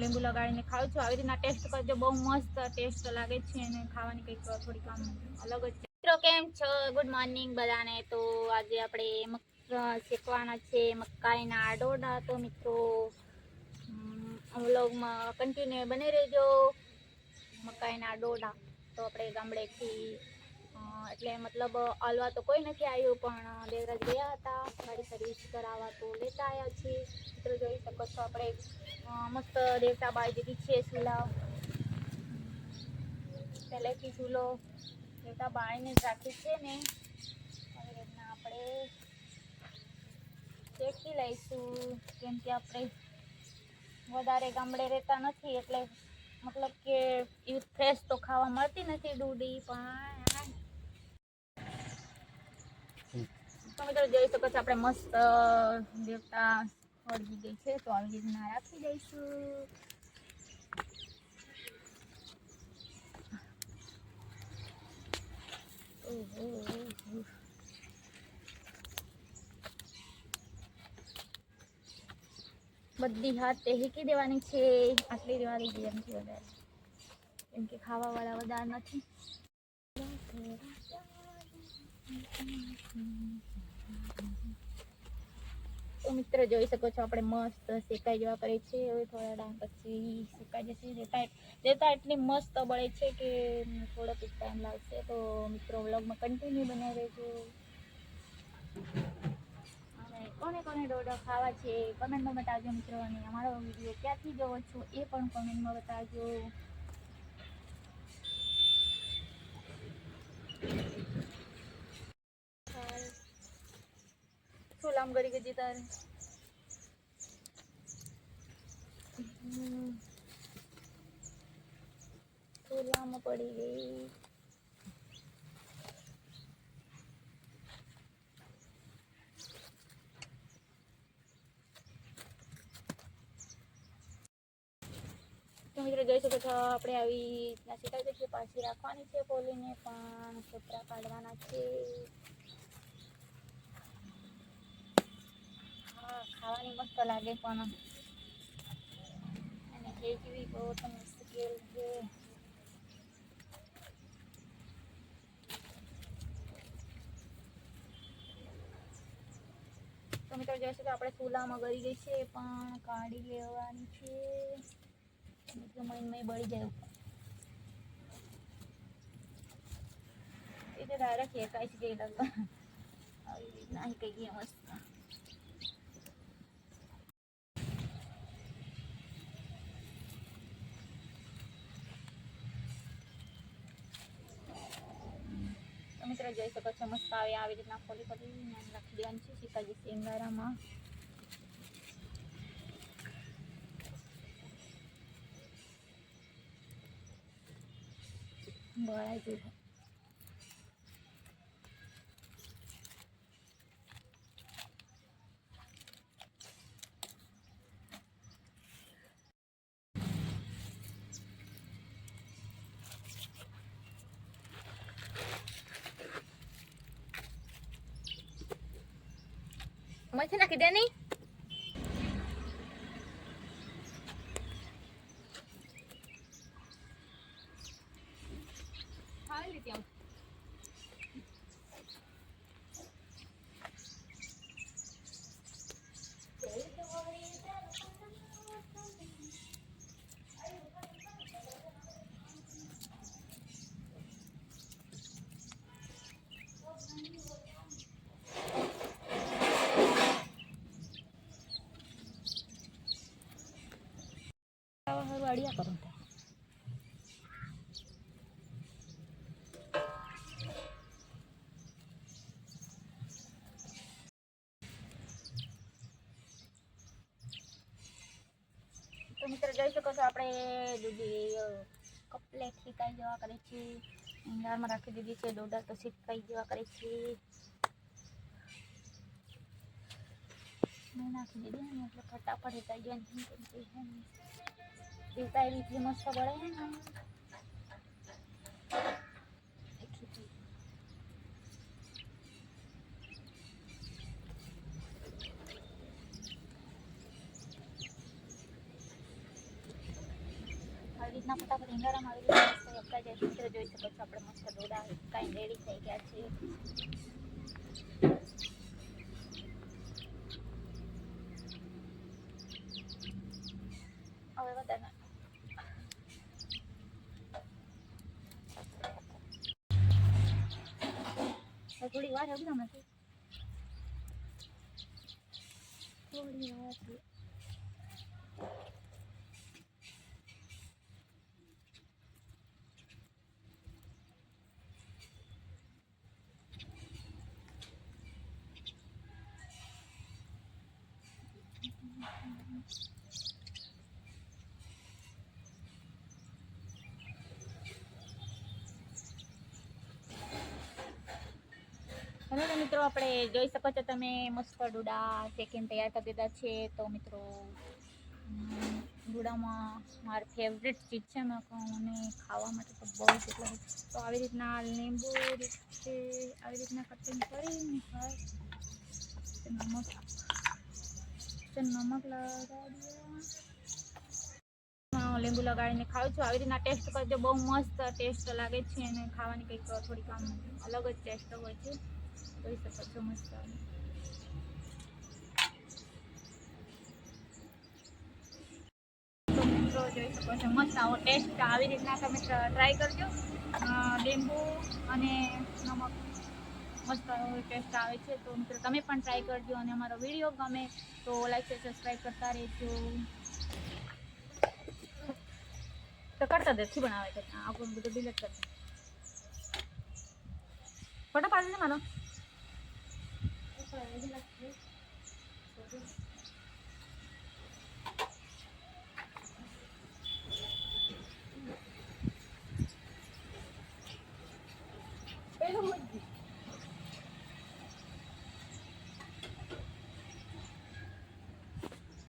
લીંબુ લગાડીને ખાઉં છું. આવી રીતના ટેસ્ટ કરજો, બહુ મસ્ત ટેસ્ટ લાગે છે અને ખાવાની કંઈક થોડીક આમ અલગ જ. મિત્રો કેમ છો? ગુડ મોર્નિંગ બધાને. તો આજે આપણે શેકવાના છે મકાઈના ડોડા. તો મિત્રો વ્લોગમાં કન્ટિન્યુ બની રહેજો. મકાઈના ડોડા તો આપણે ગામડેથી એટલે મતલબ આલવા તો કોઈ નથી આવ્યું, પણ દેવરાજ ગયા હતા ગાડી સર્વિસ કરાવવા, તો લેતા આવ્યા છીએ. મિત્રો જોઈ શકો છો આપણે મસ્ત દેવતા બાળી દીધી છે ચૂલા. પહેલેથી ચૂલો દેવતા બાળીને જ રાખી છે ને, આવી રીતના આપણે શેકી લઈશું. કેમ કે આપણે વધારે ગામડે રહેતા નથી, એટલે મતલબ કે એ ફ્રેશ તો ખાવા મળતી નથી ડૂડી. પણ તો મિત્રો જોઈ શકો છો આપણે મસ્ત દેવતા વળગી ગઈ છે, તો આવી રીતના રાખી દઈશું. બધી હાથે હેકી દેવાની છે, આટલી દેવાની છે એમથી વધારે, કેમ કે ખાવાવાળા વધારે નથી. તો મિત્રો જોઈ શકો છો આપણે મસ્ત શેકાઈ જેવા કરે છે. હવે થોડા ટાઈમ પછી શેકાઈ જશે. દેતા એટલી મસ્ત બળે છે કે થોડોક ટાઈમ લાગશે. તો મિત્રો વ્લોગમાં કન્ટિન્યુ બનાવી રહેજો. કોને કોને ડોડા ખાવા છે કમેન્ટમાં બતાવજો મિત્રો, અને અમારો વિડીયો ક્યાંથી જોવો છો એ પણ કમેન્ટમાં બતાવજો. શું લામ કરી ગઈ તારે? ચૂલામાં પડી ગઈ. તો મિત્રો જોઈ શકો છો આપણે આવી રીતના શેકાઈ જશે. પાછી રાખવાની છે ખોલીને, પણ કચરા કાઢવાના છે. હા, ખાવાની મસ્ત લાગે, પણ અને ખેંચવી બહુ તો મુશ્કેલ છે. તો મિત્રો જોઈશું કે આપણે ચૂલામાં ગળી ગઈ છે, પણ કાઢી લેવાની છે. મિત્રો મહિને બળી જાય એ તો ડાયરેક્ટ શેકાઈ જ ગઈ લગભગ. આવી રીતના કઈ ગઈ મસ્ત. મિત્રો જોઈ શકો છો મસ્ત આવી રીતના ખોલી રાખી દેવાની છે. શેકાઈ જશે અંગારામાં. બળાઈ ગયું. મસ્ત નાખી દે નહીં. ખાઈ લીધી આમ. વાડિયા કરો. તો મિત્રો જોઈ શકો છો આપણે દૂધી કપલેટ શેકાઈ જેવા કરે છે. અંગારમાં રાખી દીધી છે. ડોડા તો શેકાઈ જેવા કરે છે. મેં નાખી દીધી ને એટલે ફટાફટ શેકાઈ જાય. શેકાઈ રીતે મસ્ત બળે ને. આવી રીતના ફટાફટ હિંગાડામાં આવી રીતના મસ્ત અપકાઈ જાય. મિત્રો જોઈ શકો છો આપણે મસ્ત ડોડા કાંઈ રેડી થઈ ગયા છે. હવે વધારે થોડી વાર હવે તમે થોડી વાર હેલો તો મિત્રો આપણે જોઈ શકો છો તમે મસ્ત ડોડા શેકીને તૈયાર કરી દીધા છે. તો મિત્રો ડોડામાં મારી ફેવરેટ ચીજ છે મેં કહું અને ખાવા માટે તો બહુ જ એટલે તો આવી રીતના લીંબુ રીતે આવી રીતના કટિંગ કરીને નમક લગાડ્યા લીંબુ લગાડીને ખાઉં છું. આવી રીતના ટેસ્ટ કરજો, બહુ મસ્ત ટેસ્ટ લાગે છે અને ખાવાની કંઈક થોડીક આમ અલગ જ ટેસ્ટ હોય છે. જોઈ શકો છો મસ્ત જોઈ શકો છો મસ્ત આવો ટેસ્ટ આવી રીતના તમે ટ્રાય કરજો. લીંબુ અને નમક મસ્ત ટેસ્ટ આવે છે. તો મિત્રો તમે પણ ટ્રાય કરજો અને અમારો વિડીયો ગમે તો લાઈક શેર સબસ્ક્રાઈબ કરતા રહેજો. તો કરતા દેખી બનાવે છે આપણું બધું ડિલીટ કરતા ફોટો પાડી દે મારો. પેલું